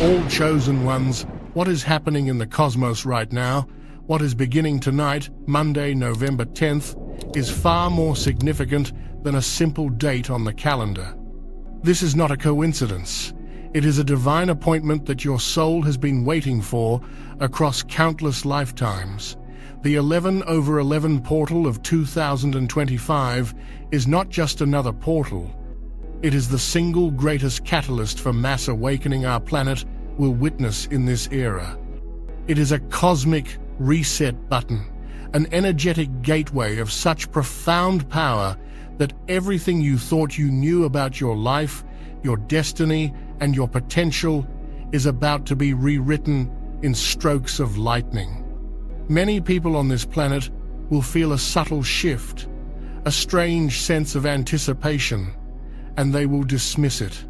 All chosen ones, what is happening in the cosmos right now, what is beginning tonight, Monday, November 10th, is far more significant than a simple date on the calendar. This is not a coincidence. It is a divine appointment that your soul has been waiting for across countless lifetimes. The 11/11 portal of 2025 is not just another portal. It is the single greatest catalyst for mass awakening our planet will witness in this era. It is a cosmic reset button, an energetic gateway of such profound power that everything you thought you knew about your life, your destiny, and your potential is about to be rewritten in strokes of lightning. Many people on this planet will feel a subtle shift, a strange sense of anticipation, and they will dismiss it.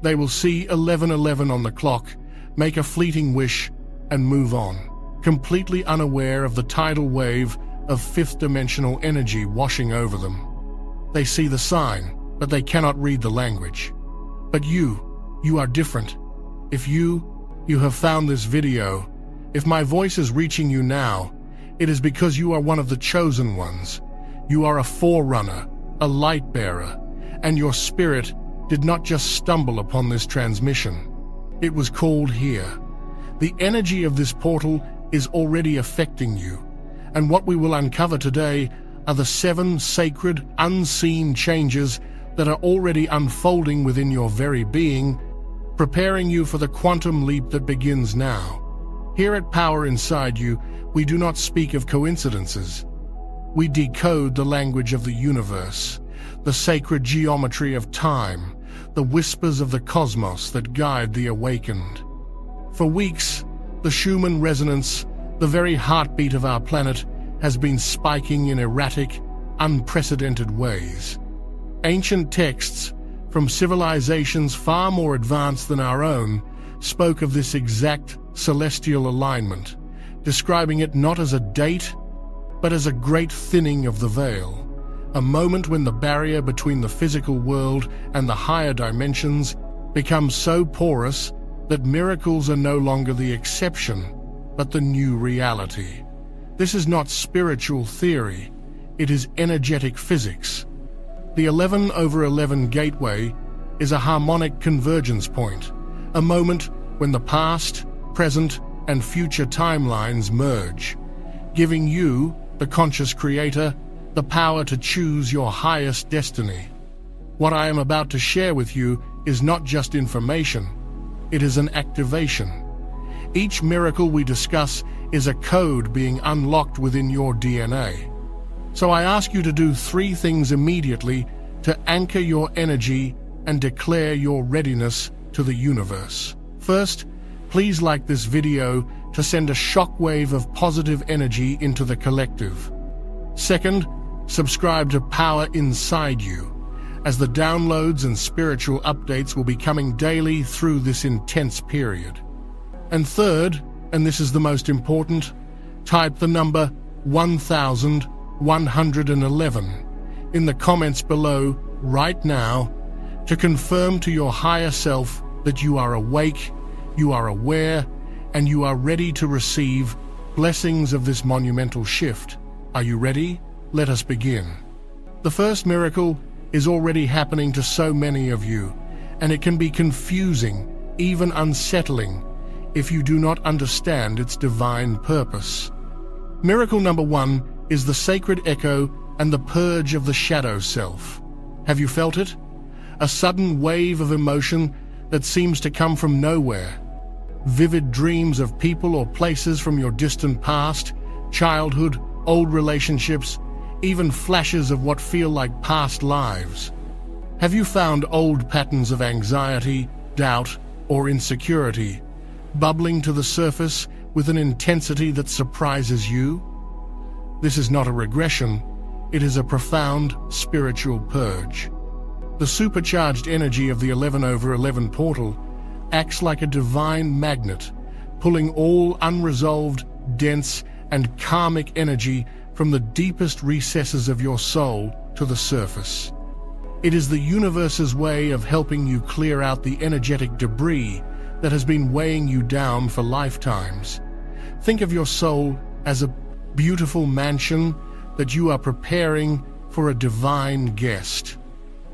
They will see 11:11 on the clock, make a fleeting wish, and move on, completely unaware of the tidal wave of fifth-dimensional energy washing over them. They see the sign, but they cannot read the language. But you are different. If you have found this video, if my voice is reaching you now, it is because you are one of the chosen ones. You are a forerunner, a light bearer, and your spirit did not just stumble upon this transmission. It was called here. The energy of this portal is already affecting you, and what we will uncover today are the 7 sacred, unseen changes that are already unfolding within your very being, preparing you for the quantum leap that begins now. Here at Power Inside You, we do not speak of coincidences. We decode the language of the universe, the sacred geometry of time, the whispers of the cosmos that guide the awakened. For weeks, the Schumann resonance, the very heartbeat of our planet, has been spiking in erratic, unprecedented ways. Ancient texts, from civilizations far more advanced than our own, spoke of this exact celestial alignment, describing it not as a date, but as a great thinning of the veil, a moment when the barrier between the physical world and the higher dimensions becomes so porous that miracles are no longer the exception, but the new reality. This is not spiritual theory, it is energetic physics. The 11/11 gateway is a harmonic convergence point, a moment when the past, present, and future timelines merge, giving you, the conscious creator, the power to choose your highest destiny. What I am about to share with you is not just information, it is an activation. Each miracle we discuss is a code being unlocked within your DNA. So I ask you to do 3 things immediately to anchor your energy and declare your readiness to the universe. First, please like this video to send a shockwave of positive energy into the collective. Second, subscribe to Power Inside You, as the downloads and spiritual updates will be coming daily through this intense period. And third, and this is the most important, type the number 1111 in the comments below right now to confirm to your higher self that you are awake, you are aware, and you are ready to receive blessings of this monumental shift. Are you ready? Let us begin. The first miracle is already happening to so many of you, and it can be confusing, even unsettling, if you do not understand its divine purpose. Miracle number 1 is the sacred echo and the purge of the shadow self. Have you felt it? A sudden wave of emotion that seems to come from nowhere. Vivid dreams of people or places from your distant past, childhood, old relationships, even flashes of what feel like past lives. Have you found old patterns of anxiety, doubt, or insecurity bubbling to the surface with an intensity that surprises you? This is not a regression, it is a profound spiritual purge. The supercharged energy of the 11/11 portal acts like a divine magnet, pulling all unresolved, dense, and karmic energy from the deepest recesses of your soul to the surface. It is the universe's way of helping you clear out the energetic debris that has been weighing you down for lifetimes. Think of your soul as a beautiful mansion that you are preparing for a divine guest.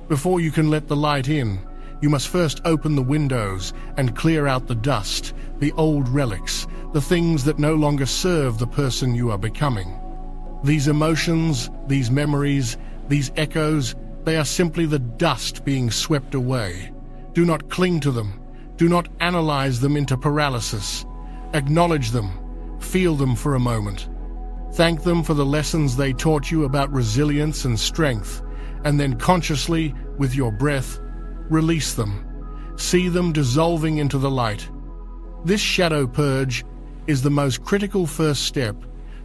Before you can let the light in, you must first open the windows and clear out the dust, the old relics, the things that no longer serve the person you are becoming. These emotions, these memories, these echoes, they are simply the dust being swept away. Do not cling to them. Do not analyze them into paralysis. Acknowledge them. Feel them for a moment. Thank them for the lessons they taught you about resilience and strength, and then consciously, with your breath, release them. See them dissolving into the light. This shadow purge is the most critical first step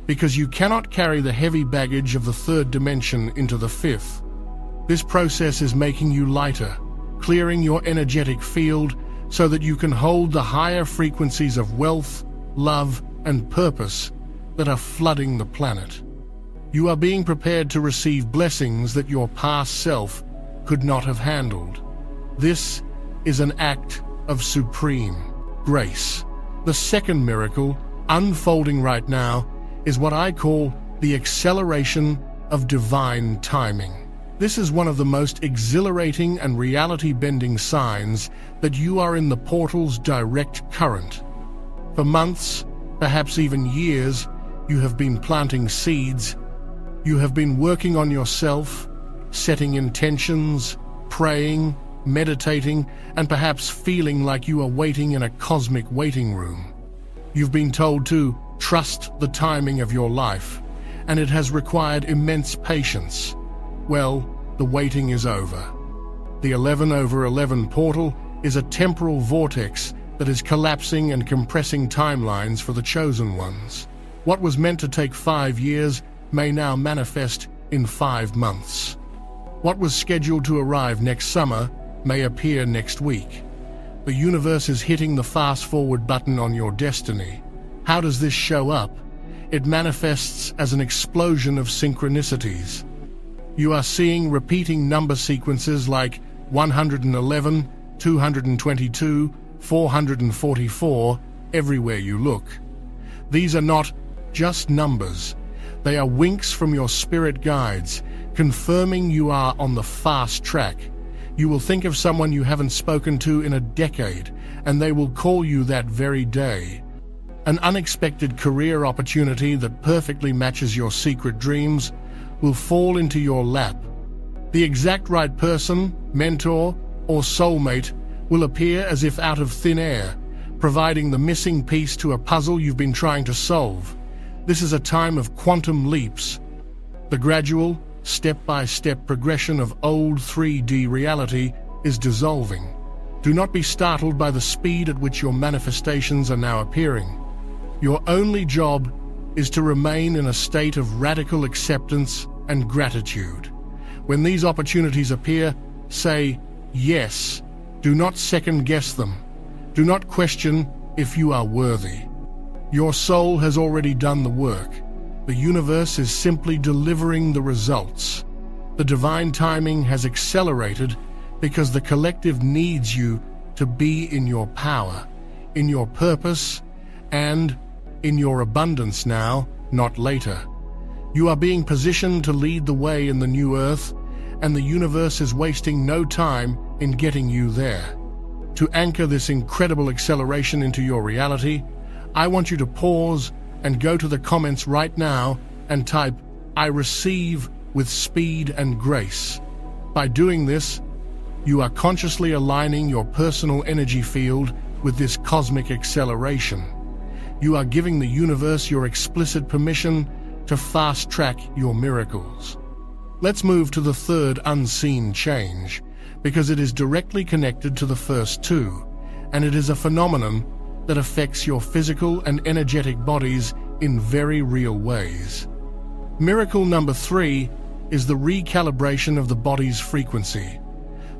because you cannot carry the heavy baggage of the third dimension into the fifth. This process is making you lighter, clearing your energetic field so that you can hold the higher frequencies of wealth, love, and purpose that are flooding the planet. You are being prepared to receive blessings that your past self could not have handled. This is an act of supreme grace. The second miracle, unfolding right now, is what I call the acceleration of divine timing. This is one of the most exhilarating and reality-bending signs that you are in the portal's direct current. For months, perhaps even years, you have been planting seeds. You have been working on yourself, setting intentions, praying, meditating, and perhaps feeling like you are waiting in a cosmic waiting room. You've been told to trust the timing of your life, and it has required immense patience. Well, the waiting is over. The 11/11 portal is a temporal vortex that is collapsing and compressing timelines for the chosen ones. What was meant to take 5 years may now manifest in 5 months. What was scheduled to arrive next summer may appear next week. The universe is hitting the fast-forward button on your destiny. How does this show up? It manifests as an explosion of synchronicities. You are seeing repeating number sequences like 111, 222, 444 everywhere you look. These are not just numbers. They are winks from your spirit guides, confirming you are on the fast track. You will think of someone you haven't spoken to in a decade, and they will call you that very day. An unexpected career opportunity that perfectly matches your secret dreams will fall into your lap. The exact right person, mentor, or soulmate will appear as if out of thin air, providing the missing piece to a puzzle you've been trying to solve. This is a time of quantum leaps. The gradual, step-by-step progression of old 3D reality is dissolving. Do not be startled by the speed at which your manifestations are now appearing. Your only job is to remain in a state of radical acceptance and gratitude. When these opportunities appear, say yes. Do not second-guess them. Do not question if you are worthy. Your soul has already done the work. The universe is simply delivering the results. The divine timing has accelerated because the collective needs you to be in your power, in your purpose, and in your abundance now, not later. You are being positioned to lead the way in the new earth, and the universe is wasting no time in getting you there. To anchor this incredible acceleration into your reality, I want you to pause and go to the comments right now and type, "I receive with speed and grace." By doing this, you are consciously aligning your personal energy field with this cosmic acceleration. You are giving the universe your explicit permission to fast-track your miracles. Let's move to the third unseen change, because it is directly connected to the first two, and it is a phenomenon that affects your physical and energetic bodies in very real ways. Miracle number 3 is the recalibration of the body's frequency.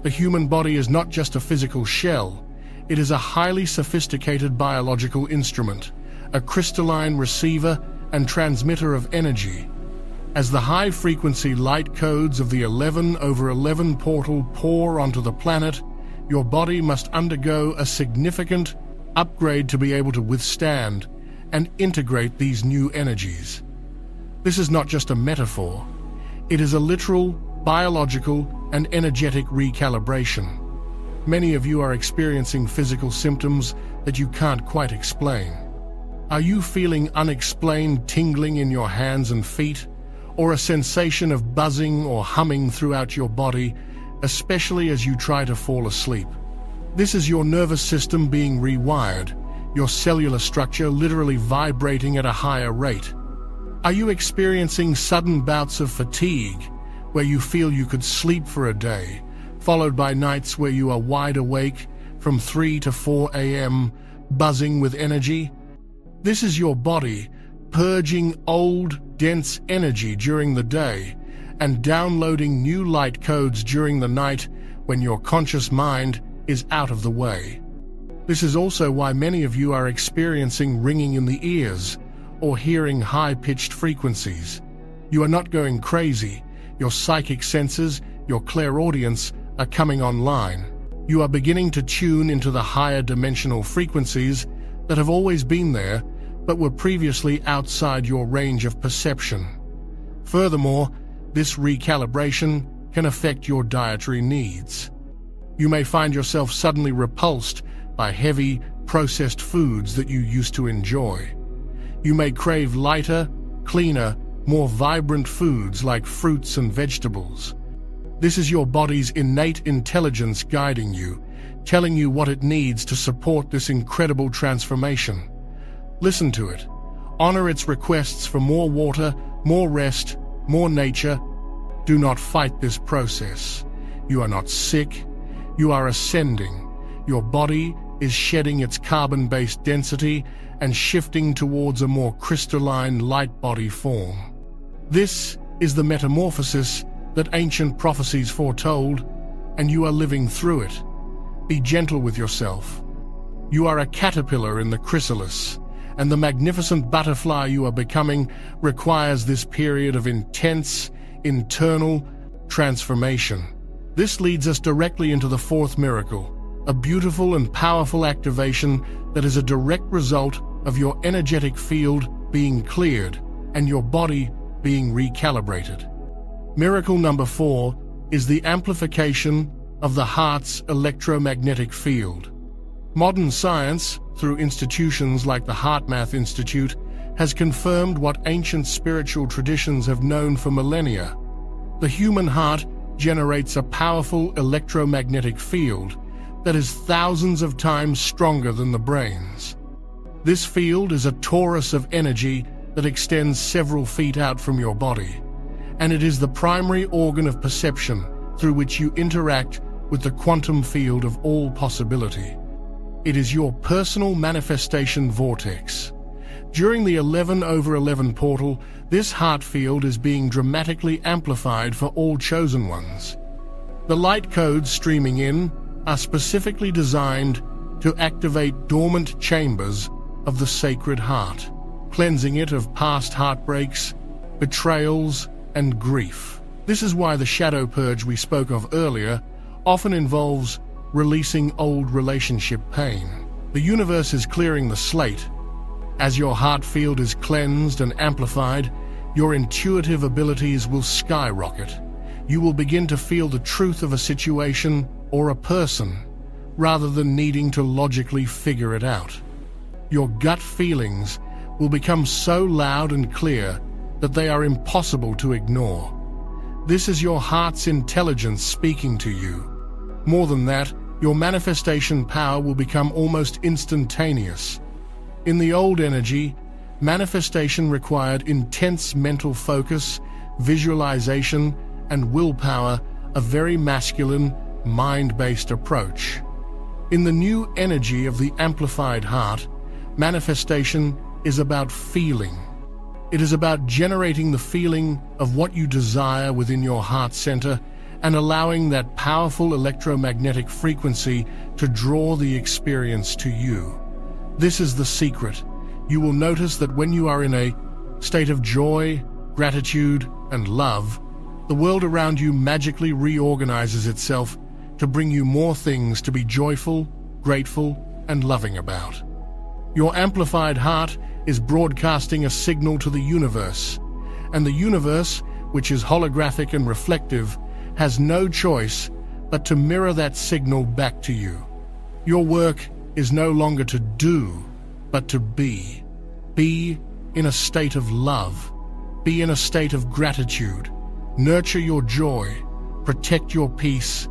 The human body is not just a physical shell, it is a highly sophisticated biological instrument, a crystalline receiver and transmitter of energy. As the high-frequency light codes of the 11/11 portal pour onto the planet, your body must undergo a significant upgrade to be able to withstand and integrate these new energies. This is not just a metaphor. It is a literal, biological, and energetic recalibration. Many of you are experiencing physical symptoms that you can't quite explain. Are you feeling unexplained tingling in your hands and feet, or a sensation of buzzing or humming throughout your body, especially as you try to fall asleep? This is your nervous system being rewired, your cellular structure literally vibrating at a higher rate. Are you experiencing sudden bouts of fatigue, where you feel you could sleep for a day, followed by nights where you are wide awake from 3 to 4 a.m., buzzing with energy? This is your body purging old, dense energy during the day and downloading new light codes during the night when your conscious mind is out of the way. This is also why many of you are experiencing ringing in the ears or hearing high-pitched frequencies. You are not going crazy. Your psychic senses, your clairaudience, are coming online. You are beginning to tune into the higher dimensional frequencies that have always been there, but were previously outside your range of perception. Furthermore, this recalibration can affect your dietary needs. You may find yourself suddenly repulsed by heavy, processed foods that you used to enjoy. You may crave lighter, cleaner, more vibrant foods like fruits and vegetables. This is your body's innate intelligence guiding you, telling you what it needs to support this incredible transformation. Listen to it. Honor its requests for more water, more rest, more nature. Do not fight this process. You are not sick. You are ascending. Your body is shedding its carbon-based density and shifting towards a more crystalline light body form. This is the metamorphosis that ancient prophecies foretold, and you are living through it. Be gentle with yourself. You are a caterpillar in the chrysalis, and the magnificent butterfly you are becoming requires this period of intense, internal transformation. This leads us directly into the fourth miracle, a beautiful and powerful activation that is a direct result of your energetic field being cleared and your body being recalibrated. Miracle number 4 is the amplification of the heart's electromagnetic field. Modern science, through institutions like the HeartMath Institute, has confirmed what ancient spiritual traditions have known for millennia. The human heart generates a powerful electromagnetic field that is thousands of times stronger than the brain's. This field is a torus of energy that extends several feet out from your body, and it is the primary organ of perception through which you interact with the quantum field of all possibility. It is your personal manifestation vortex. During the 11/11 portal, this heart field is being dramatically amplified for all chosen ones. The light codes streaming in are specifically designed to activate dormant chambers of the sacred heart, cleansing it of past heartbreaks, betrayals, and grief. This is why the shadow purge we spoke of earlier often involves releasing old relationship pain. The universe is clearing the slate. As your heart field is cleansed and amplified, your intuitive abilities will skyrocket. You will begin to feel the truth of a situation or a person, rather than needing to logically figure it out. Your gut feelings will become so loud and clear that they are impossible to ignore. This is your heart's intelligence speaking to you. More than that, your manifestation power will become almost instantaneous. In the old energy, manifestation required intense mental focus, visualization, and willpower, a very masculine, mind-based approach. In the new energy of the amplified heart, manifestation is about feeling. It is about generating the feeling of what you desire within your heart center and allowing that powerful electromagnetic frequency to draw the experience to you. This is the secret. You will notice that when you are in a state of joy, gratitude, and love, the world around you magically reorganizes itself to bring you more things to be joyful, grateful, and loving about. Your amplified heart is broadcasting a signal to the universe, and the universe, which is holographic and reflective, has no choice but to mirror that signal back to you. Your work is no longer to do, but to be. Be in a state of love. Be in a state of gratitude. Nurture your joy. Protect your peace.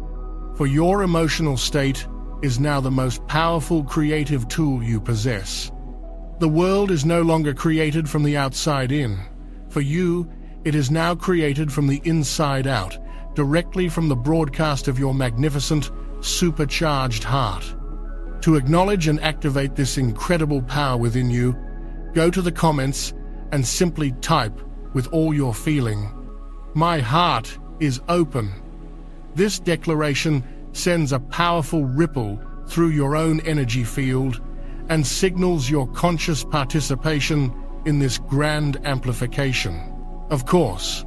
For your emotional state is now the most powerful creative tool you possess. The world is no longer created from the outside in. For you, it is now created from the inside out, directly from the broadcast of your magnificent, supercharged heart. To acknowledge and activate this incredible power within you, go to the comments and simply type with all your feeling, "My heart is open." This declaration sends a powerful ripple through your own energy field and signals your conscious participation in this grand amplification. Of course,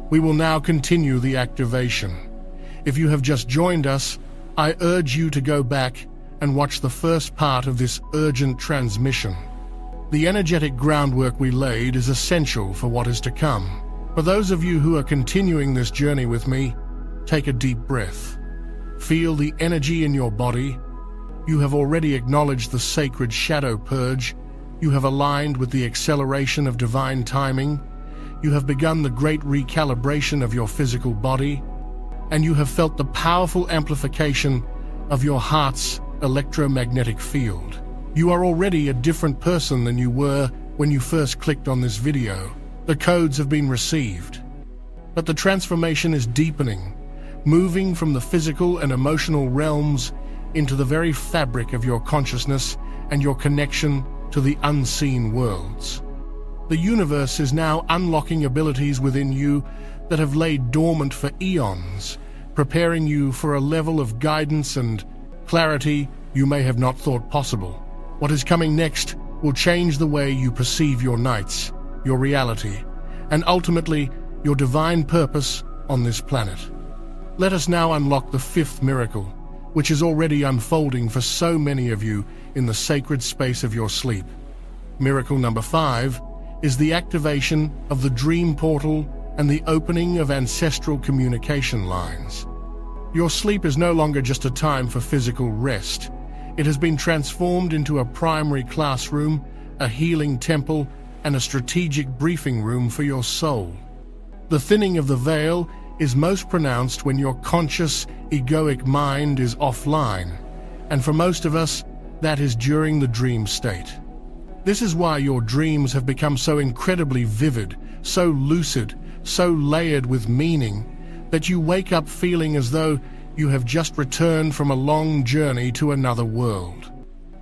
we will now continue the activation. If you have just joined us, I urge you to go back and watch the first part of this urgent transmission. The energetic groundwork we laid is essential for what is to come. For those of you who are continuing this journey with me, take a deep breath. Feel the energy in your body. You have already acknowledged the sacred shadow purge. You have aligned with the acceleration of divine timing. You have begun the great recalibration of your physical body. And you have felt the powerful amplification of your heart's electromagnetic field. You are already a different person than you were when you first clicked on this video. The codes have been received. But the transformation is deepening, moving from the physical and emotional realms into the very fabric of your consciousness and your connection to the unseen worlds. The universe is now unlocking abilities within you that have laid dormant for eons, preparing you for a level of guidance and clarity you may have not thought possible. What is coming next will change the way you perceive your nights, your reality, and ultimately your divine purpose on this planet. Let us now unlock the fifth miracle, which is already unfolding for so many of you in the sacred space of your sleep. Miracle number 5 is the activation of the dream portal and the opening of ancestral communication lines. Your sleep is no longer just a time for physical rest. It has been transformed into a primary classroom, a healing temple, and a strategic briefing room for your soul. The thinning of the veil is most pronounced when your conscious, egoic mind is offline, and for most of us, that is during the dream state. This is why your dreams have become so incredibly vivid, so lucid, so layered with meaning, that you wake up feeling as though you have just returned from a long journey to another world.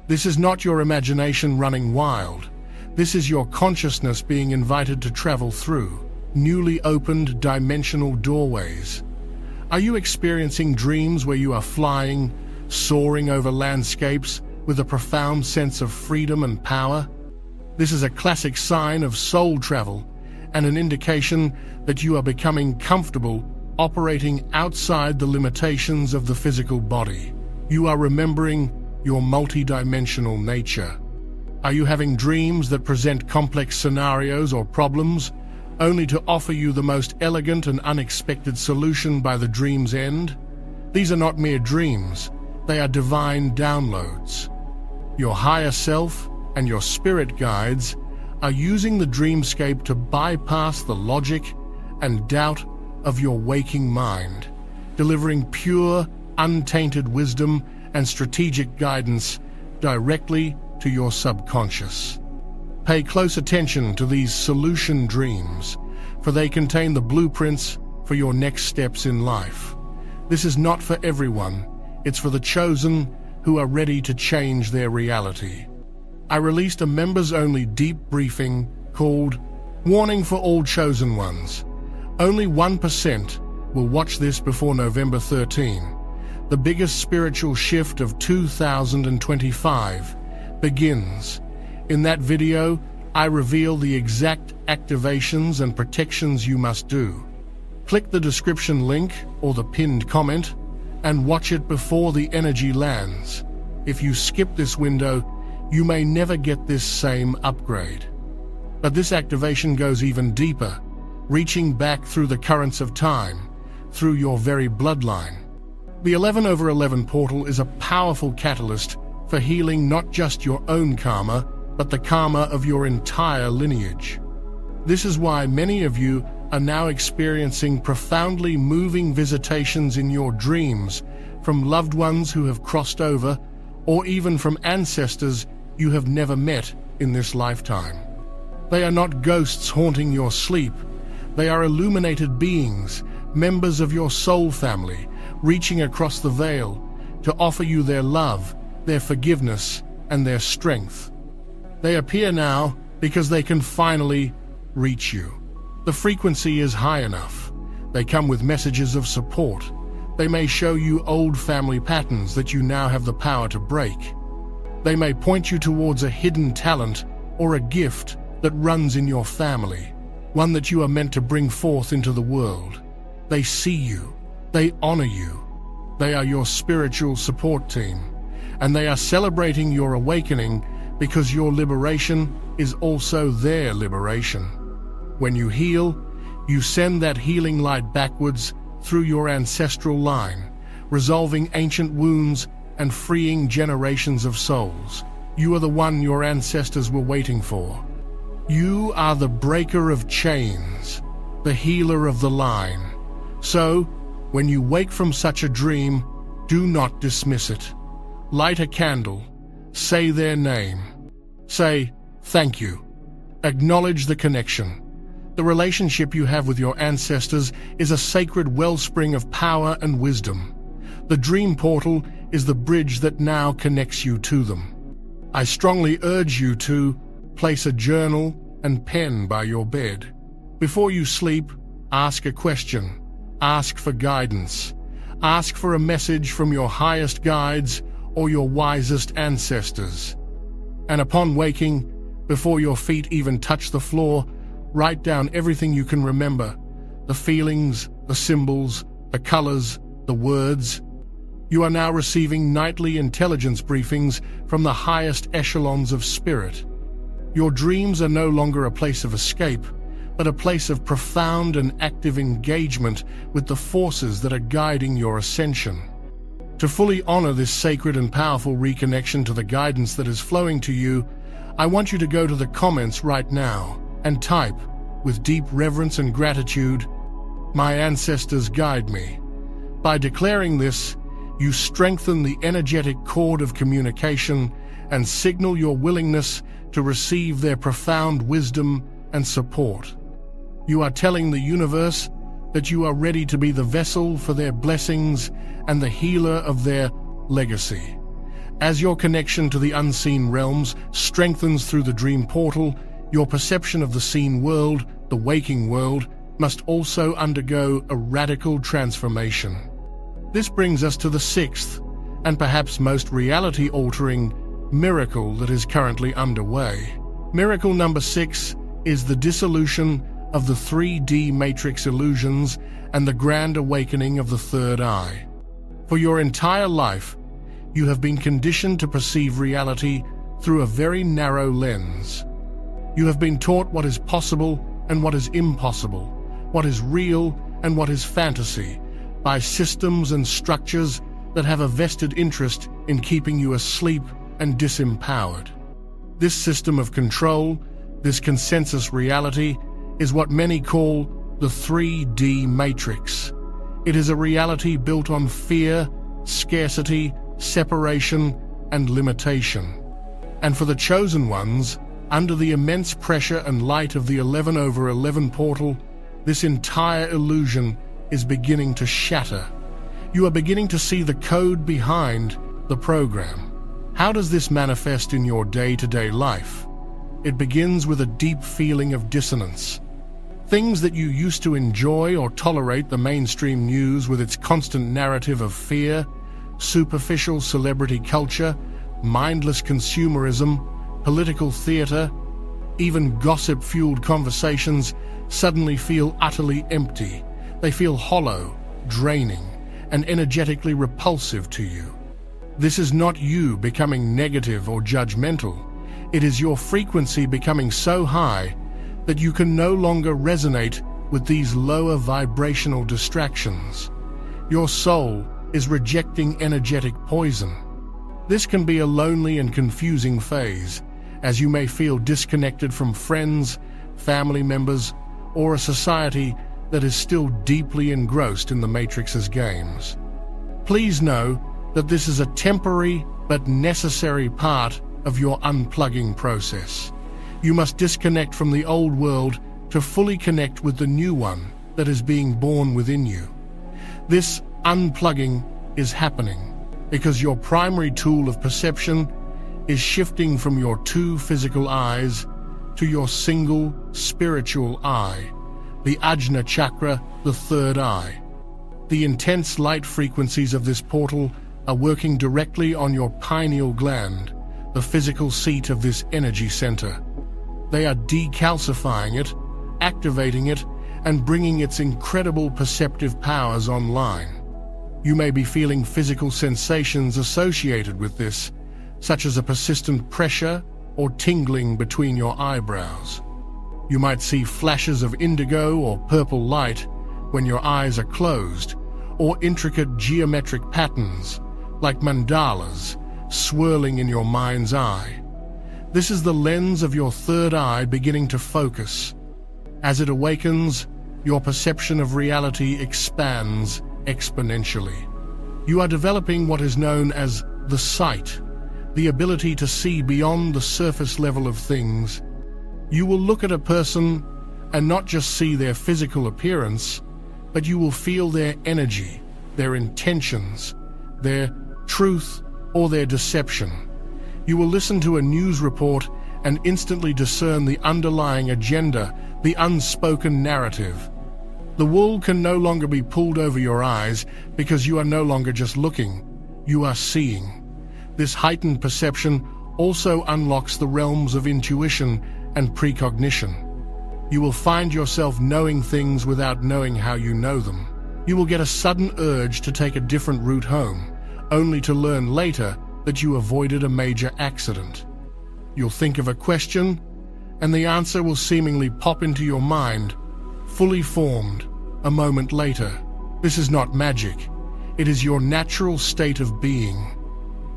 This is not your imagination running wild. This is your consciousness being invited to travel through newly opened dimensional doorways. Are you experiencing dreams where you are flying, soaring over landscapes with a profound sense of freedom and power? This is a classic sign of soul travel and an indication that you are becoming comfortable operating outside the limitations of the physical body. You are remembering your multidimensional nature. Are you having dreams that present complex scenarios or problems, only to offer you the most elegant and unexpected solution by the dream's end? These are not mere dreams, they are divine downloads. Your higher self and your spirit guides are using the dreamscape to bypass the logic and doubt of your waking mind, delivering pure, untainted wisdom and strategic guidance directly to your subconscious. Pay close attention to these solution dreams, for they contain the blueprints for your next steps in life. This is not for everyone, it's for the chosen who are ready to change their reality. I released a members-only deep briefing called Warning for All Chosen Ones. Only 1% will watch this before November 13. The biggest spiritual shift of 2025 begins. In that video, I reveal the exact activations and protections you must do. Click the description link or the pinned comment and watch it before the energy lands. If you skip this window, you may never get this same upgrade. But this activation goes even deeper, reaching back through the currents of time, through your very bloodline. The 11/11 portal is a powerful catalyst for healing not just your own karma, but the karma of your entire lineage. This is why many of you are now experiencing profoundly moving visitations in your dreams from loved ones who have crossed over, or even from ancestors you have never met in this lifetime. They are not ghosts haunting your sleep. They are illuminated beings, members of your soul family, reaching across the veil to offer you their love, their forgiveness, and their strength. They appear now because they can finally reach you. The frequency is high enough. They come with messages of support. They may show you old family patterns that you now have the power to break. They may point you towards a hidden talent or a gift that runs in your family, one that you are meant to bring forth into the world. They see you. They honor you. They are your spiritual support team, and they are celebrating your awakening because your liberation is also their liberation. When you heal, you send that healing light backwards through your ancestral line, resolving ancient wounds and freeing generations of souls. You are the one your ancestors were waiting for. You are the breaker of chains, the healer of the line. So, when you wake from such a dream, do not dismiss it. Light a candle, say their name. Say, thank you. Acknowledge the connection. The relationship you have with your ancestors is a sacred wellspring of power and wisdom. The dream portal is the bridge that now connects you to them. I strongly urge you to place a journal and pen by your bed. Before you sleep, ask a question. Ask for guidance. Ask for a message from your highest guides or your wisest ancestors. And upon waking, before your feet even touch the floor, write down everything you can remember, the feelings, the symbols, the colors, the words. You are now receiving nightly intelligence briefings from the highest echelons of spirit. Your dreams are no longer a place of escape, but a place of profound and active engagement with the forces that are guiding your ascension. To fully honor this sacred and powerful reconnection to the guidance that is flowing to you, I want you to go to the comments right now and type, with deep reverence and gratitude, "My ancestors guide me." By declaring this, you strengthen the energetic cord of communication and signal your willingness to receive their profound wisdom and support. You are telling the universe that you are ready to be the vessel for their blessings and the healer of their legacy. As your connection to the unseen realms strengthens through the dream portal, your perception of the seen world, the waking world, must also undergo a radical transformation. This brings us to the sixth, and perhaps most reality-altering, miracle that is currently underway. Miracle number 6 is the dissolution of the 3D matrix illusions and the grand awakening of the third eye. For your entire life, you have been conditioned to perceive reality through a very narrow lens. You have been taught what is possible and what is impossible, what is real and what is fantasy, by systems and structures that have a vested interest in keeping you asleep and disempowered. This system of control, this consensus reality, is what many call the 3D matrix. It is a reality built on fear, scarcity, separation, and limitation. And for the chosen ones, under the immense pressure and light of the 11/11 portal, this entire illusion is beginning to shatter. You are beginning to see the code behind the program. How does this manifest in your day-to-day life? It begins with a deep feeling of dissonance. Things that you used to enjoy or tolerate, the mainstream news with its constant narrative of fear, superficial celebrity culture, mindless consumerism, political theater, even gossip-fueled conversations, suddenly feel utterly empty. They feel hollow, draining, and energetically repulsive to you. This is not you becoming negative or judgmental. It is your frequency becoming so high that you can no longer resonate with these lower vibrational distractions. Your soul is rejecting energetic poison. This can be a lonely and confusing phase, as you may feel disconnected from friends, family members, or a society that is still deeply engrossed in the Matrix's games. Please know that this is a temporary but necessary part of your unplugging process. You must disconnect from the old world to fully connect with the new one that is being born within you. This unplugging is happening because your primary tool of perception is shifting from your two physical eyes to your single spiritual eye, the Ajna chakra, the third eye. The intense light frequencies of this portal are working directly on your pineal gland, the physical seat of this energy center. They are decalcifying it, activating it, and bringing its incredible perceptive powers online. You may be feeling physical sensations associated with this, such as a persistent pressure or tingling between your eyebrows. You might see flashes of indigo or purple light when your eyes are closed, or intricate geometric patterns, like mandalas, swirling in your mind's eye. This is the lens of your third eye beginning to focus. As it awakens, your perception of reality expands exponentially. You are developing what is known as the sight, the ability to see beyond the surface level of things. You will look at a person and not just see their physical appearance, but you will feel their energy, their intentions, their truth, or their deception. You will listen to a news report and instantly discern the underlying agenda, the unspoken narrative. The wool can no longer be pulled over your eyes because you are no longer just looking, you are seeing. This heightened perception also unlocks the realms of intuition and precognition. You will find yourself knowing things without knowing how you know them. You will get a sudden urge to take a different route home, only to learn later that you avoided a major accident. You'll think of a question, and the answer will seemingly pop into your mind, fully formed, a moment later. This is not magic. It is your natural state of being.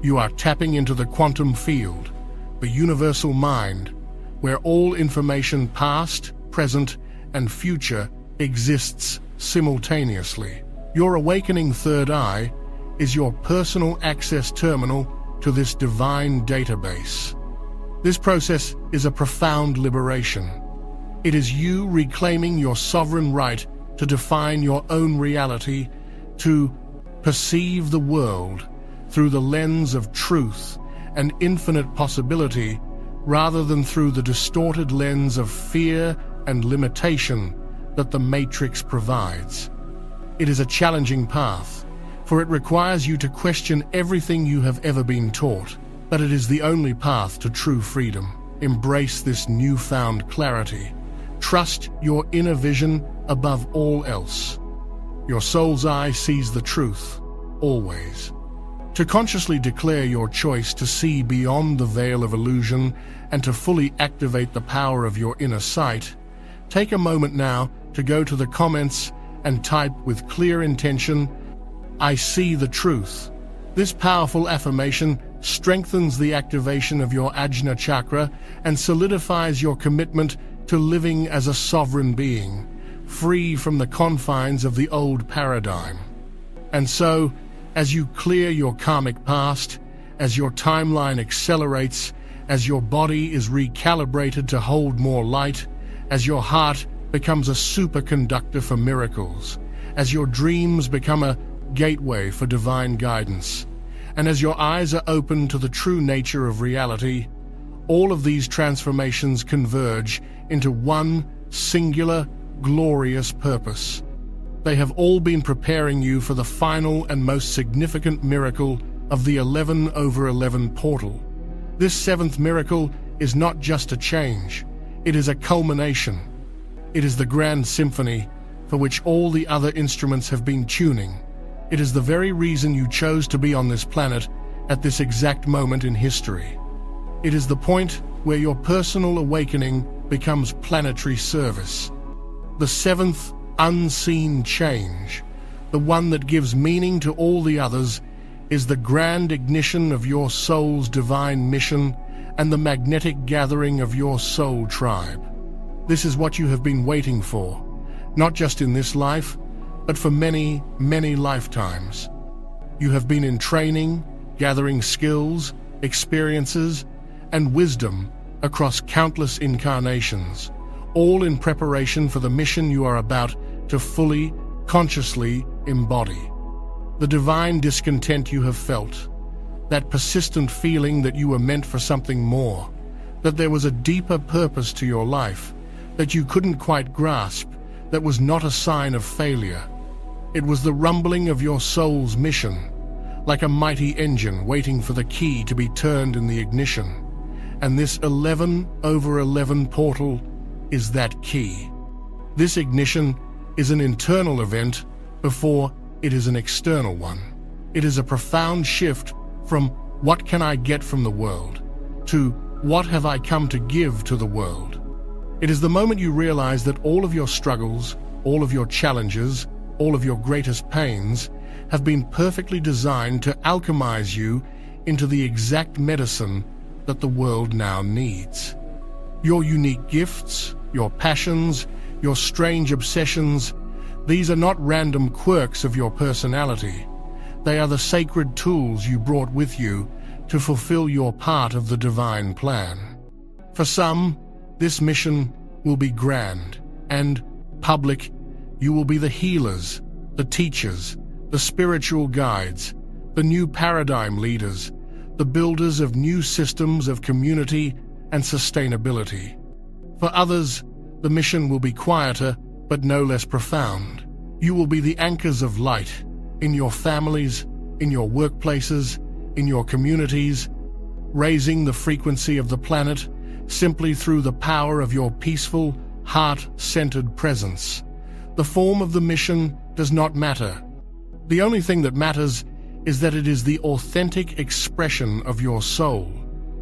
You are tapping into the quantum field, the universal mind, where all information past, present, and future exists simultaneously. Your awakening third eye is your personal access terminal to this divine database. This process is a profound liberation. It is you reclaiming your sovereign right to define your own reality, to perceive the world through the lens of truth and infinite possibility, rather than through the distorted lens of fear and limitation that the Matrix provides. It is a challenging path, for it requires you to question everything you have ever been taught, but it is the only path to true freedom. Embrace this newfound clarity. Trust your inner vision above all else. Your soul's eye sees the truth, always. To consciously declare your choice to see beyond the veil of illusion and to fully activate the power of your inner sight, take a moment now to go to the comments and type with clear intention, "I see the truth." This powerful affirmation strengthens the activation of your Ajna chakra and solidifies your commitment to living as a sovereign being, free from the confines of the old paradigm. And so, as you clear your karmic past, as your timeline accelerates, as your body is recalibrated to hold more light, as your heart becomes a superconductor for miracles, as your dreams become a gateway for divine guidance, and as your eyes are open to the true nature of reality, all of these transformations converge into one singular, glorious purpose. They have all been preparing you for the final and most significant miracle of the 11/11 portal. This seventh miracle is not just a change, it is a culmination. It is the grand symphony for which all the other instruments have been tuning. It is the very reason you chose to be on this planet, at this exact moment in history. It is the point where your personal awakening becomes planetary service. The seventh unseen change, the one that gives meaning to all the others, is the grand ignition of your soul's divine mission and the magnetic gathering of your soul tribe. This is what you have been waiting for, not just in this life, but for many, many lifetimes. You have been in training, gathering skills, experiences, and wisdom across countless incarnations, all in preparation for the mission you are about to fully, consciously embody. The divine discontent you have felt, that persistent feeling that you were meant for something more, that there was a deeper purpose to your life, that you couldn't quite grasp, that was not a sign of failure. It was the rumbling of your soul's mission, like a mighty engine waiting for the key to be turned in the ignition. And this 11/11 portal is that key. This ignition is an internal event before it is an external one. It is a profound shift from what can I get from the world to what have I come to give to the world. It is the moment you realize that all of your struggles, all of your challenges, all of your greatest pains have been perfectly designed to alchemize you into the exact medicine that the world now needs. Your unique gifts, your passions, your strange obsessions, these are not random quirks of your personality. They are the sacred tools you brought with you to fulfill your part of the divine plan. For some, this mission will be grand and public. You will be the healers, the teachers, the spiritual guides, the new paradigm leaders, the builders of new systems of community and sustainability. For others, the mission will be quieter, but no less profound. You will be the anchors of light in your families, in your workplaces, in your communities, raising the frequency of the planet simply through the power of your peaceful, heart-centered presence. The form of the mission does not matter. The only thing that matters is that it is the authentic expression of your soul.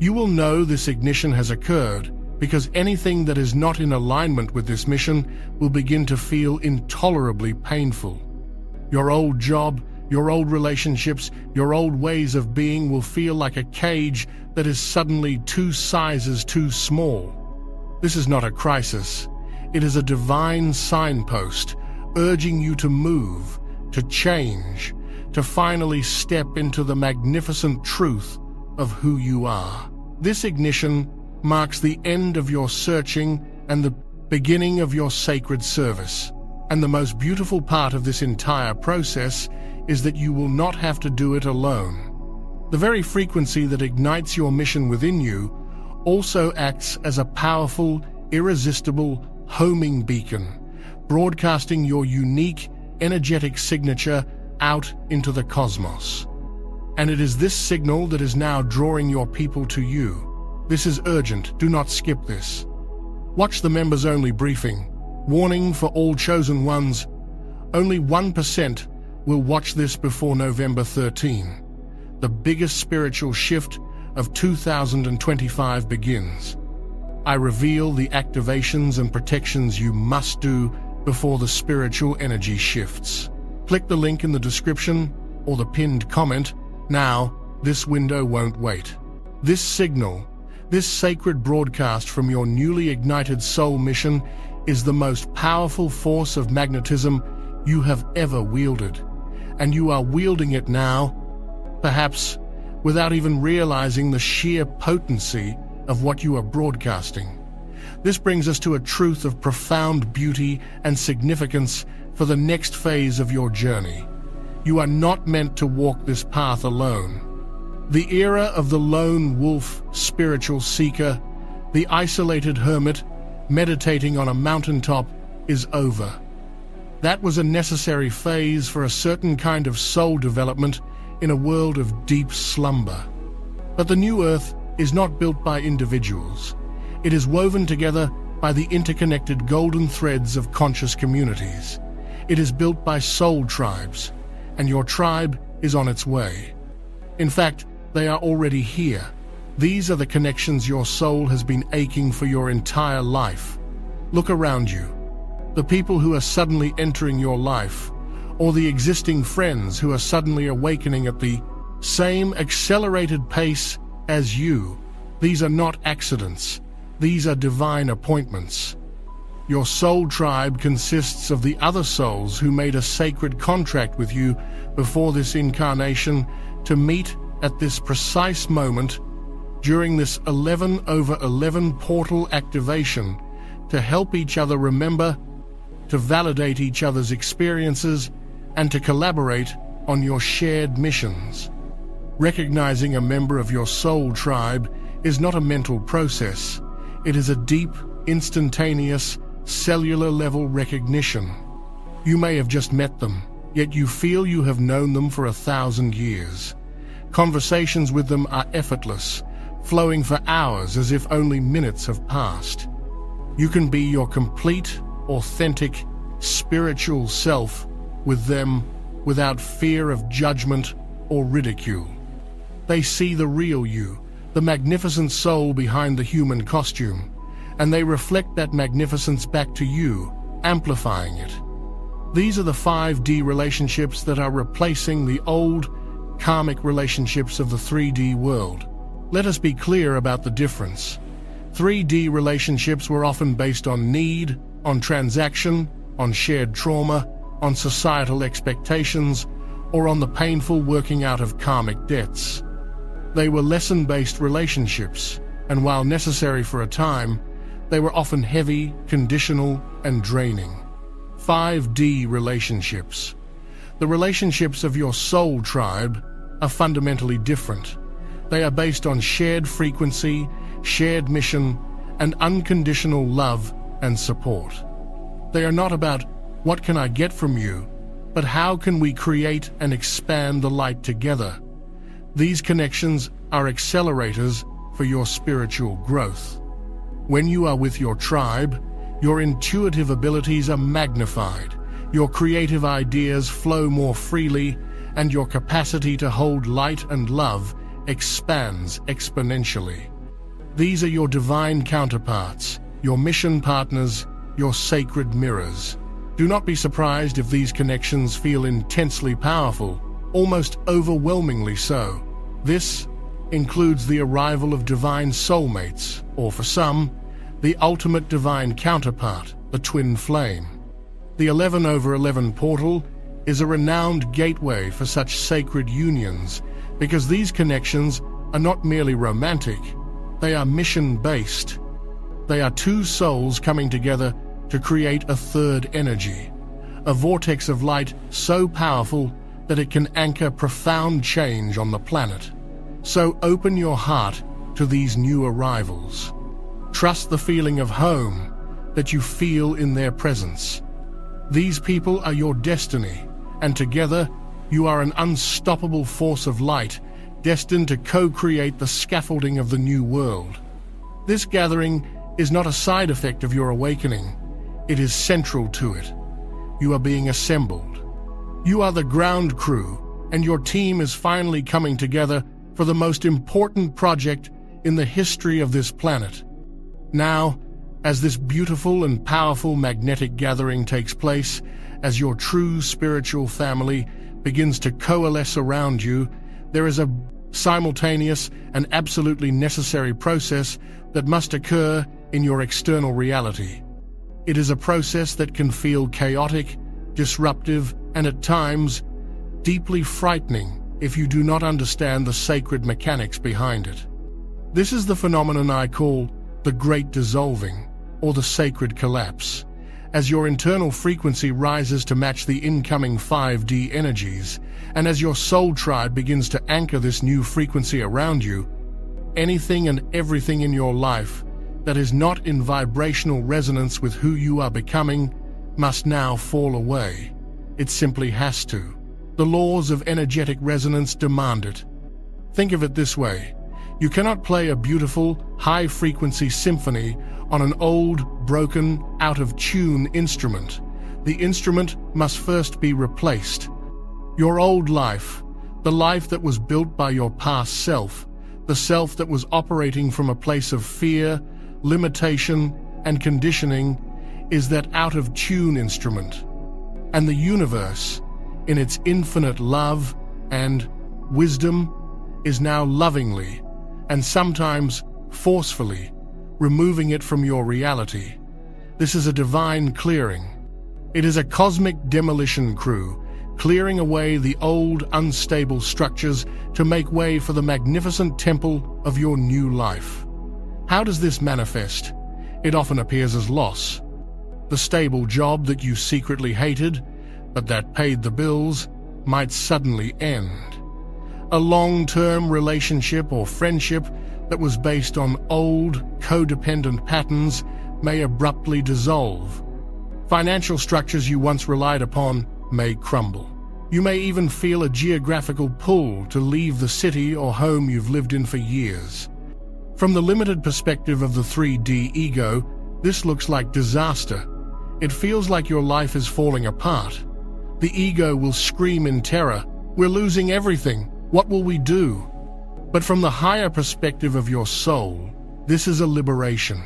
You will know this ignition has occurred because anything that is not in alignment with this mission will begin to feel intolerably painful. Your old job, your old relationships, your old ways of being will feel like a cage that is suddenly 2 sizes too small. This is not a crisis. It is a divine signpost urging you to move, to change, to finally step into the magnificent truth of who you are. This ignition marks the end of your searching and the beginning of your sacred service. And the most beautiful part of this entire process is that you will not have to do it alone. The very frequency that ignites your mission within you also acts as a powerful, irresistible homing beacon, broadcasting your unique, energetic signature out into the cosmos. And it is this signal that is now drawing your people to you. This is urgent. Do not skip this. Watch the members-only briefing. Warning for all chosen ones. Only 1% will watch this before November 13. The biggest spiritual shift of 2025 begins. I reveal the activations and protections you must do before the spiritual energy shifts. Click the link in the description or the pinned comment. Now, this window won't wait. This signal, this sacred broadcast from your newly ignited soul mission is the most powerful force of magnetism you have ever wielded. And you are wielding it now, perhaps without even realizing the sheer potency of what you are broadcasting. This brings us to a truth of profound beauty and significance for the next phase of your journey. You are not meant to walk this path alone. The era of the lone wolf spiritual seeker, the isolated hermit meditating on a mountaintop, is over. That was a necessary phase for a certain kind of soul development in a world of deep slumber. But the new earth is not built by individuals. It is woven together by the interconnected golden threads of conscious communities. It is built by soul tribes, and your tribe is on its way. In fact, They are already here. These are the connections your soul has been aching for your entire life. Look around you. The people who are suddenly entering your life, or the existing friends who are suddenly awakening at the same accelerated pace as you. These are not accidents. These are divine appointments. Your soul tribe consists of the other souls who made a sacred contract with you before this incarnation to meet at this precise moment during this 11/11 portal activation to help each other remember, to validate each other's experiences, and to collaborate on your shared missions. Recognizing a member of your soul tribe is not a mental process. It is a deep, instantaneous, cellular-level recognition. You may have just met them, yet you feel you have known them for 1,000 years. Conversations with them are effortless, flowing for hours as if only minutes have passed. You can be your complete, authentic, spiritual self with them without fear of judgment or ridicule. They see the real you, the magnificent soul behind the human costume, and they reflect that magnificence back to you, amplifying it. These are the 5D relationships that are replacing the old, karmic relationships of the 3D world. Let us be clear about the difference. 3D relationships were often based on need, on transaction, on shared trauma, on societal expectations, or on the painful working out of karmic debts. They were lesson-based relationships, and while necessary for a time, they were often heavy, conditional, and draining. 5D relationships. The relationships of your soul tribe are fundamentally different. They are based on shared frequency, shared mission, and unconditional love and support. They are not about, what can I get from you, but how can we create and expand the light together? These connections are accelerators for your spiritual growth. When you are with your tribe, your intuitive abilities are magnified, your creative ideas flow more freely, and your capacity to hold light and love expands exponentially. These are your divine counterparts, your mission partners, your sacred mirrors. Do not be surprised if these connections feel intensely powerful, almost overwhelmingly so. This includes the arrival of divine soulmates, or for some, the ultimate divine counterpart, the twin flame. The 11/11 portal is a renowned gateway for such sacred unions because these connections are not merely romantic, they are mission-based. They are two souls coming together to create a third energy, a vortex of light so powerful that it can anchor profound change on the planet. So open your heart to these new arrivals. Trust the feeling of home that you feel in their presence. These people are your destiny, and together you are an unstoppable force of light destined to co-create the scaffolding of the new world. This gathering is not a side effect of your awakening. It is central to it. You are being assembled. You are the ground crew, and your team is finally coming together for the most important project in the history of this planet. Now, as this beautiful and powerful magnetic gathering takes place, as your true spiritual family begins to coalesce around you, there is a simultaneous and absolutely necessary process that must occur in your external reality. It is a process that can feel chaotic, disruptive, and at times deeply frightening if you do not understand the sacred mechanics behind it. This is the phenomenon I call the Great Dissolving, or the Sacred Collapse. As your internal frequency rises to match the incoming 5D energies, and as your soul tribe begins to anchor this new frequency around you, anything and everything in your life that is not in vibrational resonance with who you are becoming must now fall away. It simply has to. The laws of energetic resonance demand it. Think of it this way. You cannot play a beautiful, high-frequency symphony on an old, broken, out-of-tune instrument. The instrument must first be replaced. Your old life, The life that was built by your past self, the self that was operating from a place of fear, limitation, and conditioning, is that out-of-tune instrument. And the universe, in its infinite love and wisdom, is now lovingly, and sometimes forcefully, removing it from your reality. This is a divine clearing. It is a cosmic demolition crew, clearing away the old, unstable structures to make way for the magnificent temple of your new life. How does this manifest? It often appears as loss. The stable job that you secretly hated, but that paid the bills, might suddenly end. A long-term relationship or friendship that was based on old, codependent patterns may abruptly dissolve. Financial structures you once relied upon may crumble. You may even feel a geographical pull to leave the city or home you've lived in for years. From the limited perspective of the 3D ego, this looks like disaster. It feels like your life is falling apart. The ego will scream in terror, "We're losing everything. What will we do?" But from the higher perspective of your soul, this is a liberation.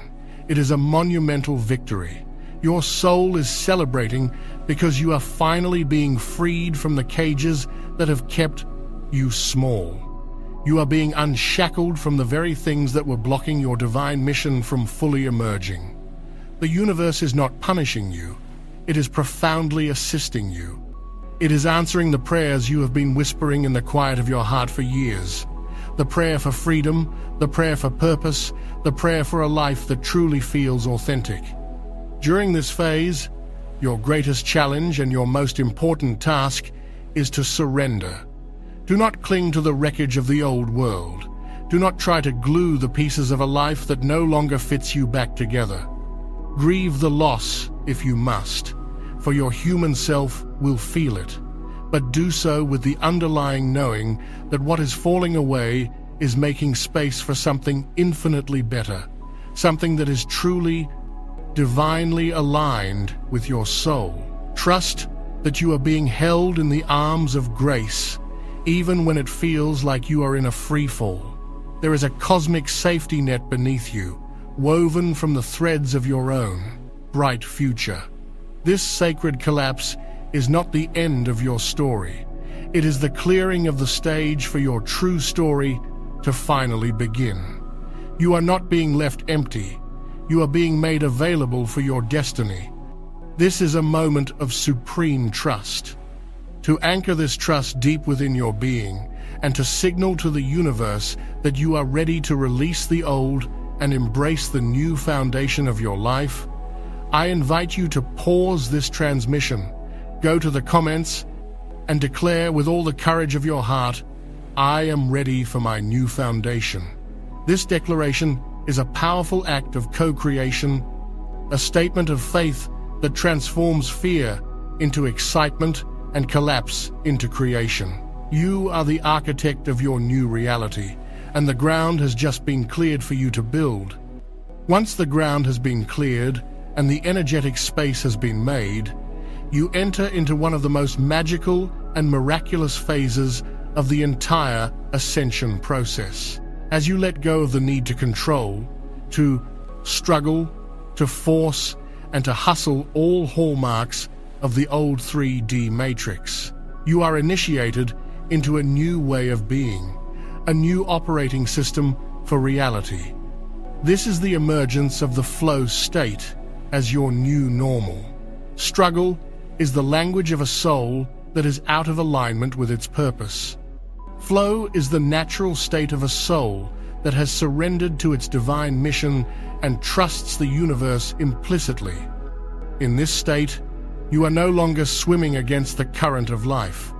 It is a monumental victory. Your soul is celebrating because you are finally being freed from the cages that have kept you small. You are being unshackled from the very things that were blocking your divine mission from fully emerging. The universe is not punishing you. It is profoundly assisting you. It is answering the prayers you have been whispering in the quiet of your heart for years. The prayer for freedom, the prayer for purpose, the prayer for a life that truly feels authentic. During this phase, your greatest challenge and your most important task is to surrender. Do not cling to the wreckage of the old world. Do not try to glue the pieces of a life that no longer fits you back together. Grieve the loss if you must, for your human self will feel it, but do so with the underlying knowing that what is falling away is making space for something infinitely better, something that is truly, divinely aligned with your soul. Trust that you are being held in the arms of grace, even when it feels like you are in a free fall. There is a cosmic safety net beneath you, woven from the threads of your own bright future. This sacred collapse is not the end of your story. It is the clearing of the stage for your true story to finally begin. You are not being left empty. You are being made available for your destiny. This is a moment of supreme trust. To anchor this trust deep within your being and to signal to the universe that you are ready to release the old and embrace the new foundation of your life, I invite you to pause this transmission, go to the comments, and declare with all the courage of your heart, "I am ready for my new foundation." This declaration is a powerful act of co-creation, a statement of faith that transforms fear into excitement and collapse into creation. You are the architect of your new reality, and the ground has just been cleared for you to build. Once the ground has been cleared and the energetic space has been made, you enter into one of the most magical and miraculous phases of the entire ascension process. As you let go of the need to control, to struggle, to force, and to hustle all hallmarks of the old 3D matrix, you are initiated into a new way of being, a new operating system for reality. This is the emergence of the flow state as your new normal. Struggle is the language of a soul that is out of alignment with its purpose. Flow is the natural state of a soul that has surrendered to its divine mission and trusts the universe implicitly. In this state, you are no longer swimming against the current of life.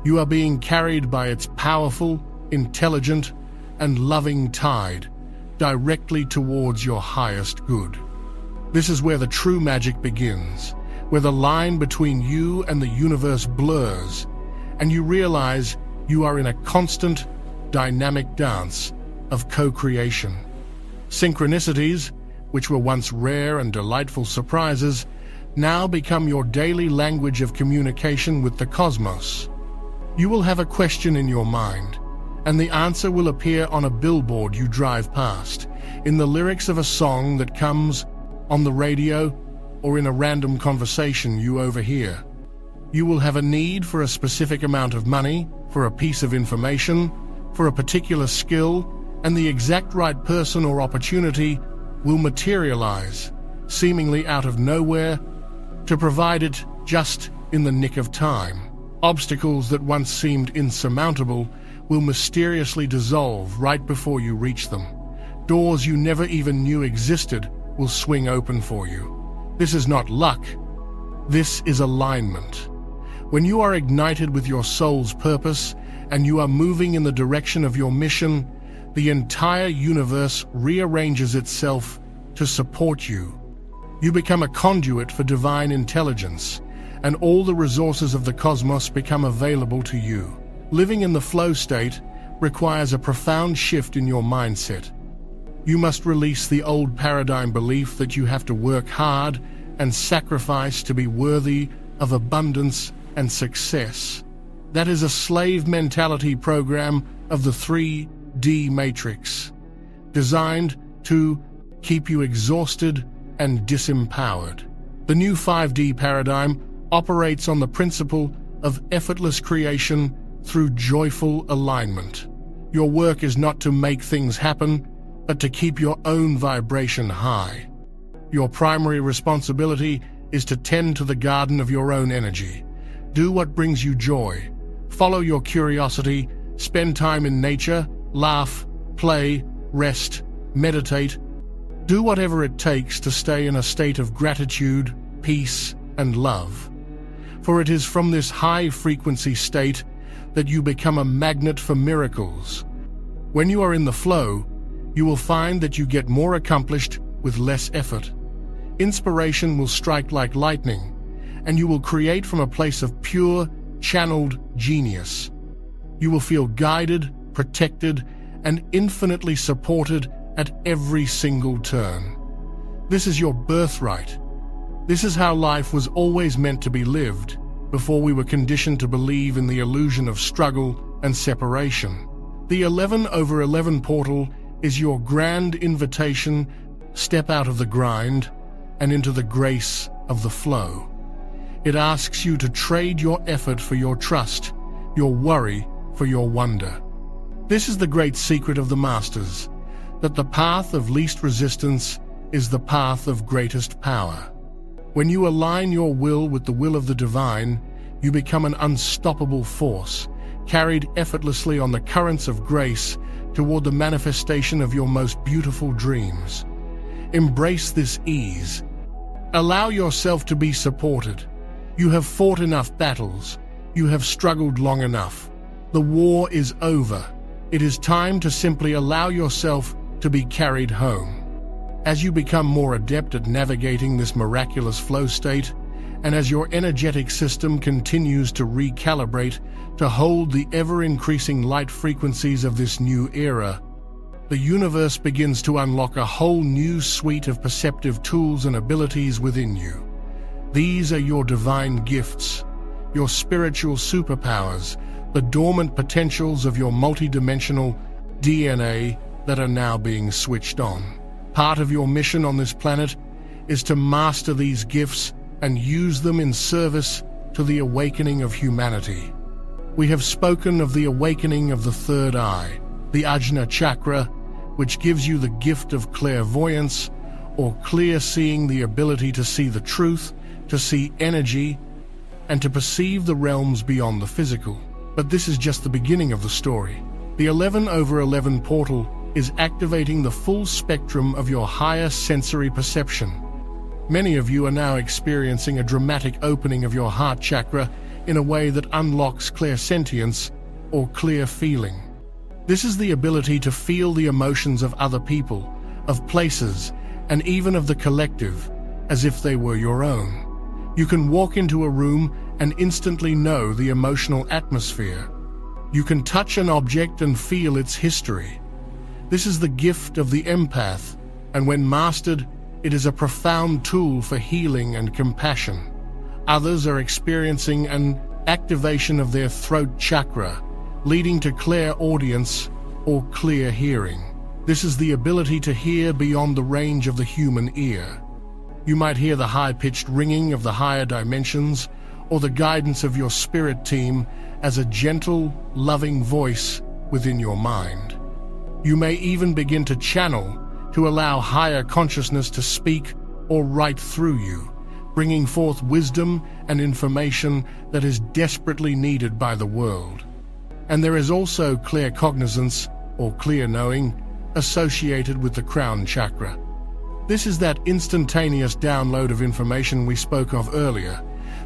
You are being carried by its powerful, intelligent, and loving tide directly towards your highest good. This is where the true magic begins, where the line between you and the universe blurs, and you realize you are in a constant, dynamic dance of co-creation. Synchronicities, which were once rare and delightful surprises, now become your daily language of communication with the cosmos. You will have a question in your mind, and the answer will appear on a billboard you drive past, in the lyrics of a song that comes on the radio, or in a random conversation you overhear. You will have a need for a specific amount of money, for a piece of information, for a particular skill, and the exact right person or opportunity will materialize, seemingly out of nowhere, to provide it just in the nick of time. Obstacles that once seemed insurmountable will mysteriously dissolve right before you reach them. Doors you never even knew existed will swing open for you. This is not luck. This is alignment. When you are ignited with your soul's purpose and you are moving in the direction of your mission, the entire universe rearranges itself to support you. You become a conduit for divine intelligence, and all the resources of the cosmos become available to you. Living in the flow state requires a profound shift in your mindset. You must release the old paradigm belief that you have to work hard and sacrifice to be worthy of abundance and success. That is a slave mentality program of the 3D matrix, designed to keep you exhausted and disempowered. The new 5D paradigm operates on the principle of effortless creation through joyful alignment. Your work is not to make things happen, but to keep your own vibration high. Your primary responsibility is to tend to the garden of your own energy. Do what brings you joy. Follow your curiosity, spend time in nature, laugh, play, rest, meditate. Do whatever it takes to stay in a state of gratitude, peace, and love. For it is from this high-frequency state that you become a magnet for miracles. When you are in the flow, you will find that you get more accomplished with less effort. Inspiration will strike like lightning, and you will create from a place of pure, channeled genius. You will feel guided, protected, and infinitely supported at every single turn. This is your birthright. This is how life was always meant to be lived, before we were conditioned to believe in the illusion of struggle and separation. The 11/11 portal is your grand invitation. Step out of the grind and into the grace of the flow. It asks you to trade your effort for your trust, your worry for your wonder. This is the great secret of the masters, that the path of least resistance is the path of greatest power. When you align your will with the will of the divine, you become an unstoppable force, carried effortlessly on the currents of grace toward the manifestation of your most beautiful dreams. Embrace this ease. Allow yourself to be supported. You have fought enough battles. You have struggled long enough. The war is over. It is time to simply allow yourself to be carried home. As you become more adept at navigating this miraculous flow state, and as your energetic system continues to recalibrate to hold the ever-increasing light frequencies of this new era, the universe begins to unlock a whole new suite of perceptive tools and abilities within you. These are your divine gifts, your spiritual superpowers, the dormant potentials of your multidimensional DNA that are now being switched on. Part of your mission on this planet is to master these gifts and use them in service to the awakening of humanity. We have spoken of the awakening of the third eye, the Ajna chakra, which gives you the gift of clairvoyance, or clear seeing, the ability to see the truth, to see energy, and to perceive the realms beyond the physical. But this is just the beginning of the story. The 11/11 portal is activating the full spectrum of your higher sensory perception. Many of you are now experiencing a dramatic opening of your heart chakra in a way that unlocks clairsentience, or clear feeling. This is the ability to feel the emotions of other people, of places, and even of the collective, as if they were your own. You can walk into a room and instantly know the emotional atmosphere. You can touch an object and feel its history. This is the gift of the empath, and when mastered, it is a profound tool for healing and compassion. Others are experiencing an activation of their throat chakra, leading to clairaudience or clear hearing. This is the ability to hear beyond the range of the human ear. You might hear the high-pitched ringing of the higher dimensions or the guidance of your spirit team as a gentle, loving voice within your mind. You may even begin to channel to allow higher consciousness to speak or write through you, bringing forth wisdom and information that is desperately needed by the world. And there is also clear cognizance or clear knowing associated with the crown chakra. This is that instantaneous download of information we spoke of earlier,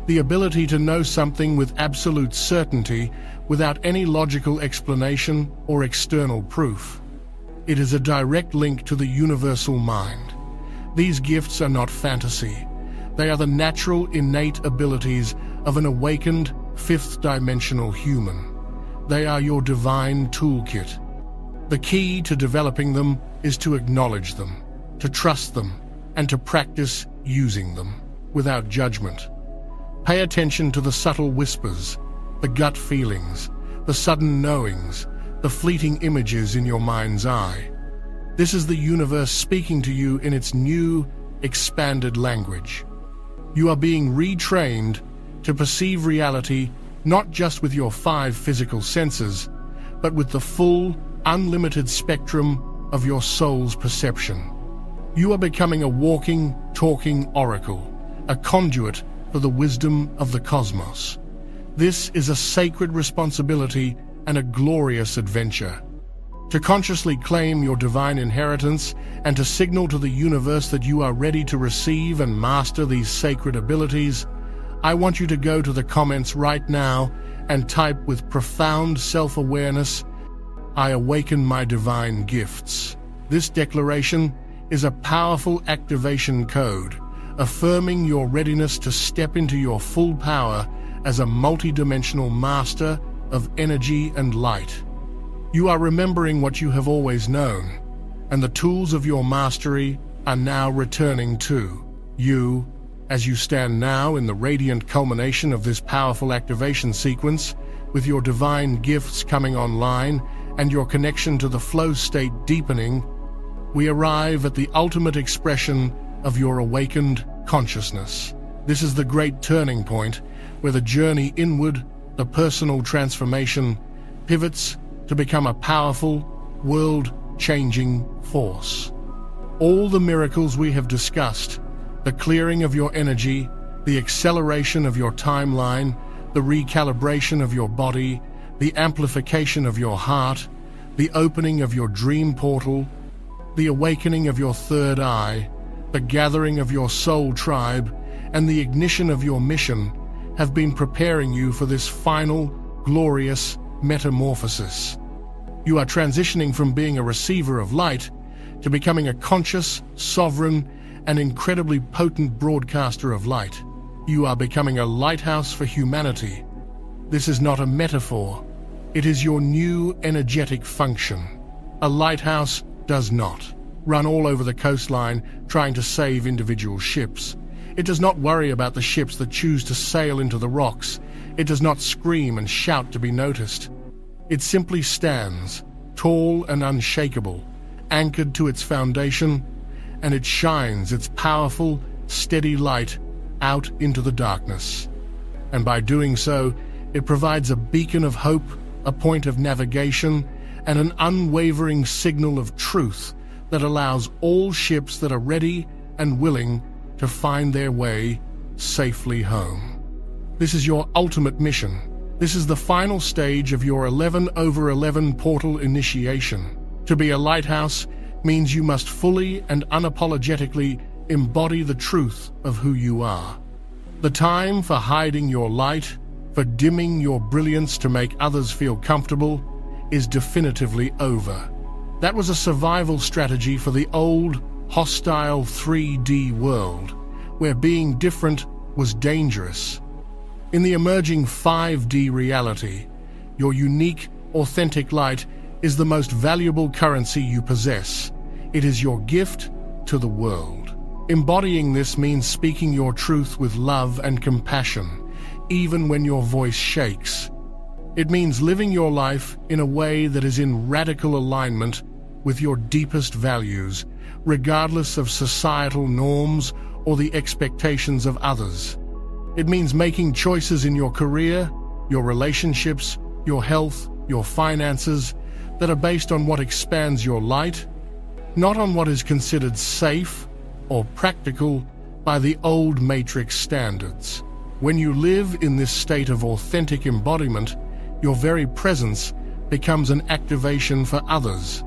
the ability to know something with absolute certainty without any logical explanation or external proof. It is a direct link to the universal mind. These gifts are not fantasy. They are the natural, innate abilities of an awakened, fifth-dimensional human. They are your divine toolkit. The key to developing them is to acknowledge them, to trust them, and to practice using them without judgment. Pay attention to the subtle whispers, the gut feelings, the sudden knowings, the fleeting images in your mind's eye. This is the universe speaking to you in its new, expanded language. You are being retrained to perceive reality not just with your 5 physical senses, but with the full, unlimited spectrum of your soul's perception. You are becoming a walking, talking oracle, a conduit for the wisdom of the cosmos. This is a sacred responsibility and a glorious adventure. To consciously claim your divine inheritance and to signal to the universe that you are ready to receive and master these sacred abilities, I want you to go to the comments right now and type with profound self-awareness, "I awaken my divine gifts." This declaration is a powerful activation code, affirming your readiness to step into your full power as a multidimensional master of energy and light. You are remembering what you have always known, and the tools of your mastery are now returning to you as you stand now in the radiant culmination of this powerful activation sequence, with your divine gifts coming online and your connection to the flow state deepening. We arrive at the ultimate expression of your awakened consciousness. This is the great turning point where the journey inward, the personal transformation, pivots to become a powerful, world-changing force. All the miracles we have discussed, the clearing of your energy, the acceleration of your timeline, the recalibration of your body, the amplification of your heart, the opening of your dream portal, the awakening of your third eye, the gathering of your soul tribe, and the ignition of your mission have been preparing you for this final, glorious metamorphosis. You are transitioning from being a receiver of light to becoming a conscious, sovereign, and incredibly potent broadcaster of light. You are becoming a lighthouse for humanity. This is not a metaphor. It is your new energetic function. A lighthouse does not run all over the coastline trying to save individual ships. It does not worry about the ships that choose to sail into the rocks. It does not scream and shout to be noticed. It simply stands, tall and unshakable, anchored to its foundation, and it shines its powerful, steady light out into the darkness. And by doing so, it provides a beacon of hope, a point of navigation, and an unwavering signal of truth that allows all ships that are ready and willing to find their way safely home. This is your ultimate mission. This is the final stage of your 11/11 portal initiation. To be a lighthouse means you must fully and unapologetically embody the truth of who you are. The time for hiding your light, for dimming your brilliance to make others feel comfortable, is definitively over. That was a survival strategy for the old, hostile 3D world, where being different was dangerous. In the emerging 5D reality, your unique, authentic light is the most valuable currency you possess. It is your gift to the world. Embodying this means speaking your truth with love and compassion, even when your voice shakes. It means living your life in a way that is in radical alignment with your deepest values, regardless of societal norms or the expectations of others. It means making choices in your career, your relationships, your health, your finances, that are based on what expands your light, not on what is considered safe or practical by the old matrix standards. When you live in this state of authentic embodiment, your very presence becomes an activation for others.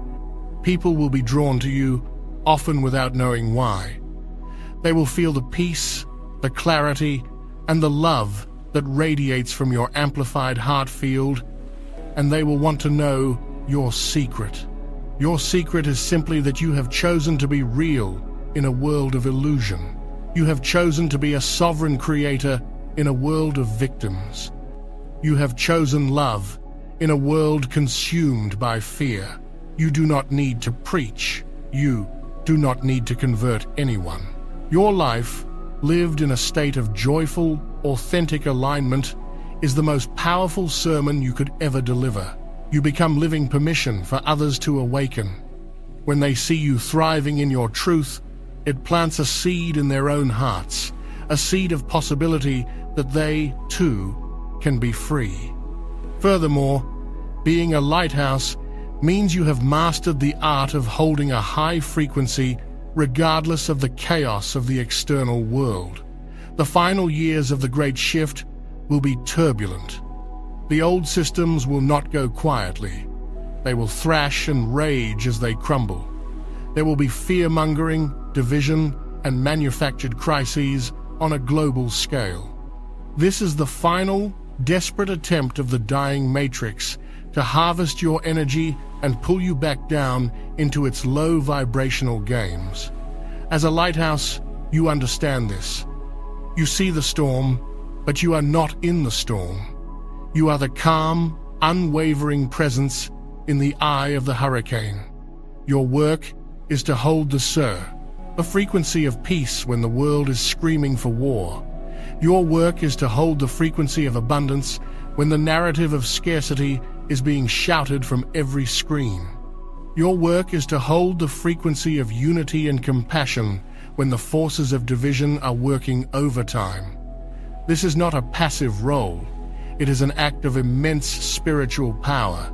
People will be drawn to you, often without knowing why. They will feel the peace, the clarity, and the love that radiates from your amplified heart field, and they will want to know your secret. Your secret is simply that you have chosen to be real in a world of illusion. You have chosen to be a sovereign creator in a world of victims. You have chosen love in a world consumed by fear. You do not need to preach. You do not need to convert anyone. Your life, lived in a state of joyful, authentic alignment, is the most powerful sermon you could ever deliver. You become living permission for others to awaken. When they see you thriving in your truth, it plants a seed in their own hearts, a seed of possibility that they, too, can be free. Furthermore, being a lighthouse means you have mastered the art of holding a high frequency regardless of the chaos of the external world. The final years of the Great Shift will be turbulent. The old systems will not go quietly. They will thrash and rage as they crumble. There will be fear-mongering, division, and manufactured crises on a global scale. This is the final, desperate attempt of the dying matrix to harvest your energy and pull you back down into its low vibrational games. As a lighthouse, you understand this. You see the storm, but you are not in the storm. You are the calm, unwavering presence in the eye of the hurricane. Your work is to hold the Sir, a frequency of peace when the world is screaming for war. Your work is to hold the frequency of abundance when the narrative of scarcity is being shouted from every screen. Your work is to hold the frequency of unity and compassion when the forces of division are working overtime. This is not a passive role. It is an act of immense spiritual power.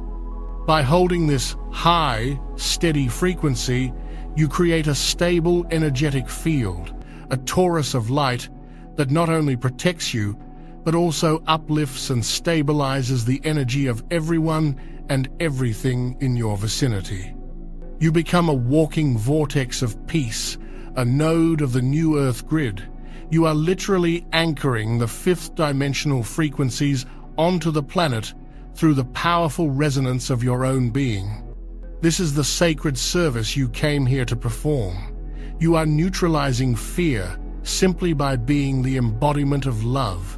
By holding this high, steady frequency, you create a stable, energetic field, a torus of light that not only protects you, but also uplifts and stabilizes the energy of everyone and everything in your vicinity. You become a walking vortex of peace, a node of the new Earth grid. You are literally anchoring the fifth-dimensional frequencies onto the planet through the powerful resonance of your own being. This is the sacred service you came here to perform. You are neutralizing fear simply by being the embodiment of love.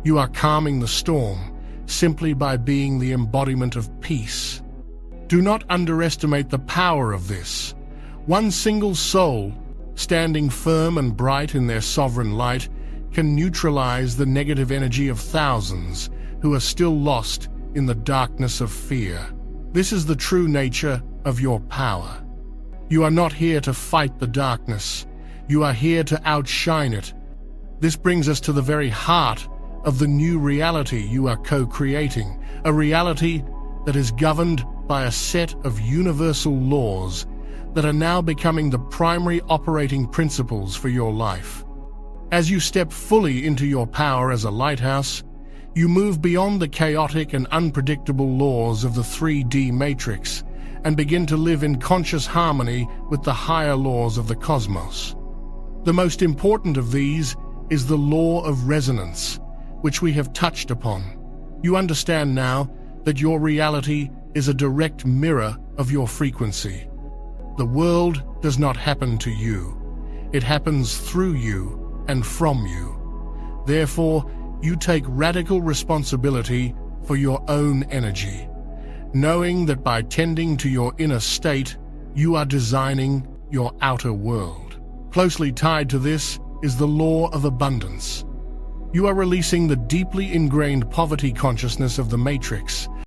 You are calming the storm simply by being the embodiment of peace. Do not underestimate the power of this. One single soul, standing firm and bright in their sovereign light, can neutralize the negative energy of thousands who are still lost in the darkness of fear. This is the true nature of your power. You are not here to fight the darkness. You are here to outshine it. This brings us to the very heart of the new reality you are co-creating, a reality that is governed by a set of universal laws that are now becoming the primary operating principles for your life. As you step fully into your power as a lighthouse, you move beyond the chaotic and unpredictable laws of the 3D matrix and begin to live in conscious harmony with the higher laws of the cosmos. The most important of these is the law of resonance, which we have touched upon. You understand now that your reality is a direct mirror of your frequency. The world does not happen to you. It happens through you and from you. Therefore, you take radical responsibility for your own energy, knowing that by tending to your inner state, you are designing your outer world. Closely tied to this is the law of abundance. You are releasing the deeply ingrained poverty consciousness of the Matrix,